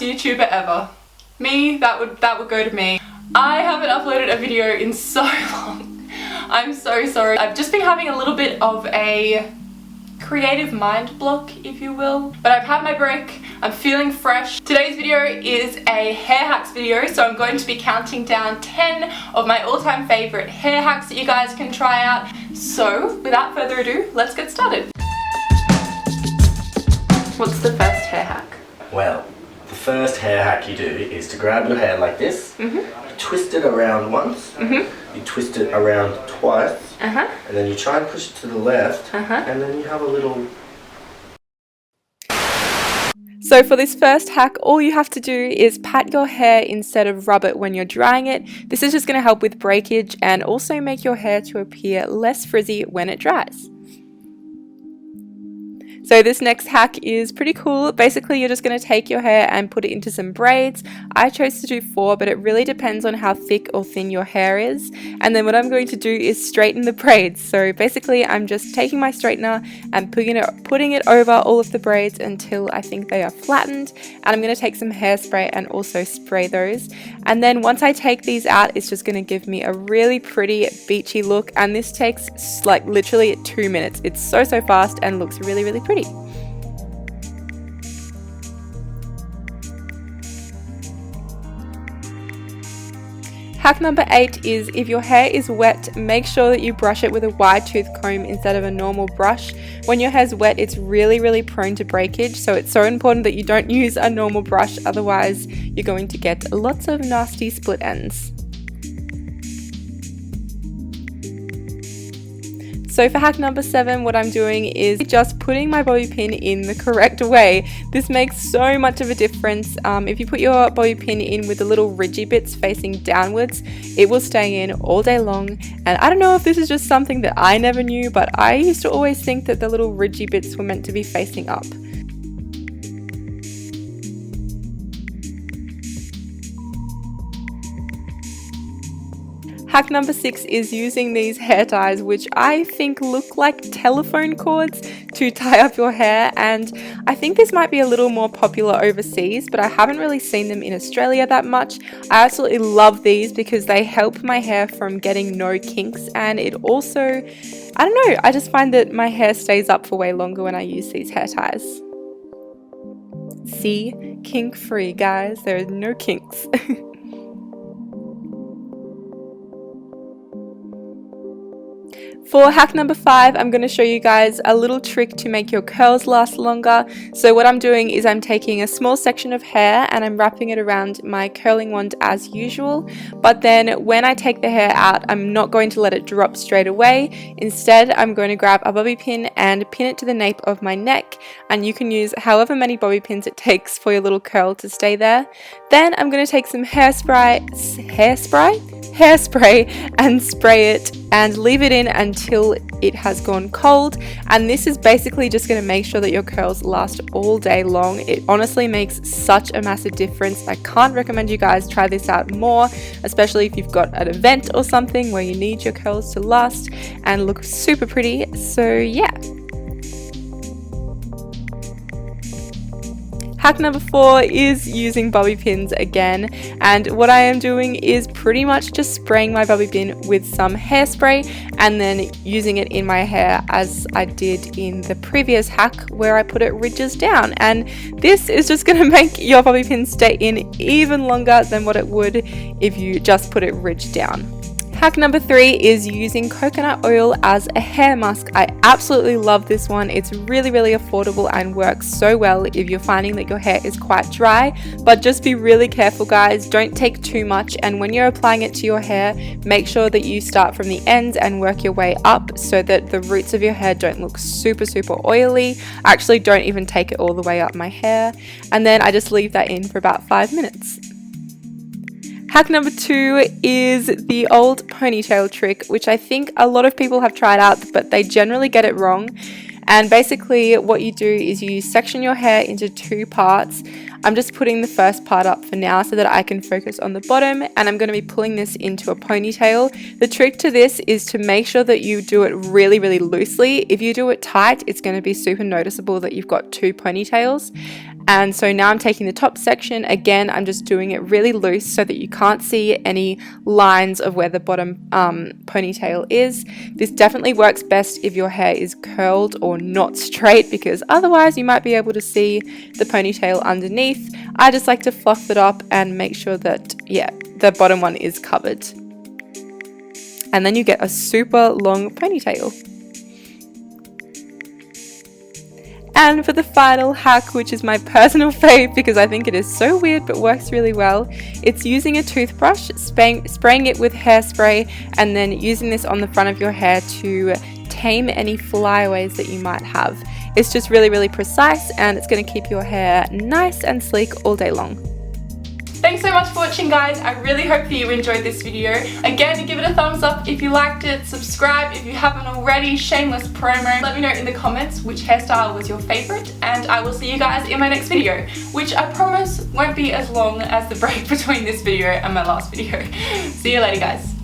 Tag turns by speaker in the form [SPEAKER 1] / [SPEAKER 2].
[SPEAKER 1] YouTuber ever. Me, that would go to me. I haven't uploaded a video in so long. I'm so sorry. I've just been having a little bit of a creative mind block, if you will. But I've had my break, I'm feeling fresh. Today's video is a hair hacks video, so I'm going to be counting down 10 of my all-time favorite hair hacks that you guys can try out. So without further ado, let's get started. What's the first hair hack?
[SPEAKER 2] Well, the first hair hack you do is to grab your hair like this, twist it around once, you twist it around twice, and then you try and push it to the left, and then you have a little...
[SPEAKER 1] So for this first hack, all you have to do is pat your hair instead of rub it when you're drying it. This is just going to help with breakage and also make your hair to appear less frizzy when it dries. So this next hack is pretty cool. Basically, you're just going to take your hair and put it into some braids. I chose to do 4, but it really depends on how thick or thin your hair is. And then what I'm going to do is straighten the braids. So basically, I'm just taking my straightener and putting it over all of the braids until I think they are flattened. And I'm going to take some hairspray and also spray those. And then once I take these out, it's just going to give me a really pretty beachy look. And this takes like literally 2 minutes. It's so fast and looks really, really pretty. Hack number 8 is if your hair is wet, make sure that you brush it with a wide tooth comb instead of a normal brush. When your hair's wet, it's really prone to breakage, so it's so important that you don't use a normal brush, otherwise you're going to get lots of nasty split ends. So for hack number 7, what I'm doing is just putting my bobby pin in the correct way. This makes so much of a difference. If you put your bobby pin in with the little ridgy bits facing downwards, it will stay in all day long. And I don't know if this is just something that I never knew, but I used to always think that the little ridgy bits were meant to be facing up. Hack number 6 is using these hair ties, which I think look like telephone cords, to tie up your hair, and I think this might be a little more popular overseas, but I haven't really seen them in Australia that much. I absolutely love these because they help my hair from getting no kinks, and it also, I don't know, I just find that my hair stays up for way longer when I use these hair ties. See? Kink free, guys. There are no kinks. For hack number 5, I'm going to show you guys a little trick to make your curls last longer. So what I'm doing is I'm taking a small section of hair and I'm wrapping it around my curling wand as usual. But then when I take the hair out, I'm not going to let it drop straight away. Instead, I'm going to grab a bobby pin and pin it to the nape of my neck. And you can use however many bobby pins it takes for your little curl to stay there. Then I'm going to take some hairspray and spray it and leave it in until it has gone cold, and this is basically just going to make sure that your curls last all day long. It honestly makes such a massive difference. I can't recommend you guys try this out more, especially if you've got an event or something where you need your curls to last and look super pretty. So yeah. Hack number 4 is using bobby pins again, and what I am doing is pretty much just spraying my bobby pin with some hairspray and then using it in my hair as I did in the previous hack where I put it ridges down, and this is just going to make your bobby pin stay in even longer than what it would if you just put it ridged down. Hack number 3 is using coconut oil as a hair mask. I absolutely love this one. It's really affordable and works so well if you're finding that your hair is quite dry, but just be really careful, guys. Don't take too much, and when you're applying it to your hair, make sure that you start from the ends and work your way up so that the roots of your hair don't look super oily. I actually don't even take it all the way up my hair, and then I just leave that in for about 5 minutes. Hack number 2 is the old ponytail trick, which I think a lot of people have tried out, but they generally get it wrong. And basically what you do is you section your hair into 2 parts. I'm just putting the first part up for now so that I can focus on the bottom, and I'm going to be pulling this into a ponytail. The trick to this is to make sure that you do it really loosely. If you do it tight, it's going to be super noticeable that you've got 2 ponytails. And so now I'm taking the top section. Again, I'm just doing it really loose so that you can't see any lines of where the bottom ponytail is. This definitely works best if your hair is curled or not straight, because otherwise you might be able to see the ponytail underneath. I just like to fluff it up and make sure that, yeah, the bottom one is covered. And then you get a super long ponytail. And for the final hack, which is my personal fave because I think it is so weird but works really well, it's using a toothbrush, spraying it with hairspray, and then using this on the front of your hair to tame any flyaways that you might have. It's just really, really precise, and it's going to keep your hair nice and sleek all day long.
[SPEAKER 3] Thanks so much for watching, guys. I really hope that you enjoyed this video. Again, give it a thumbs up if you liked it, subscribe if you haven't already, shameless promo. Let me know in the comments which hairstyle was your favourite, and I will see you guys in my next video, which I promise won't be as long as the break between this video and my last video. See you later, guys.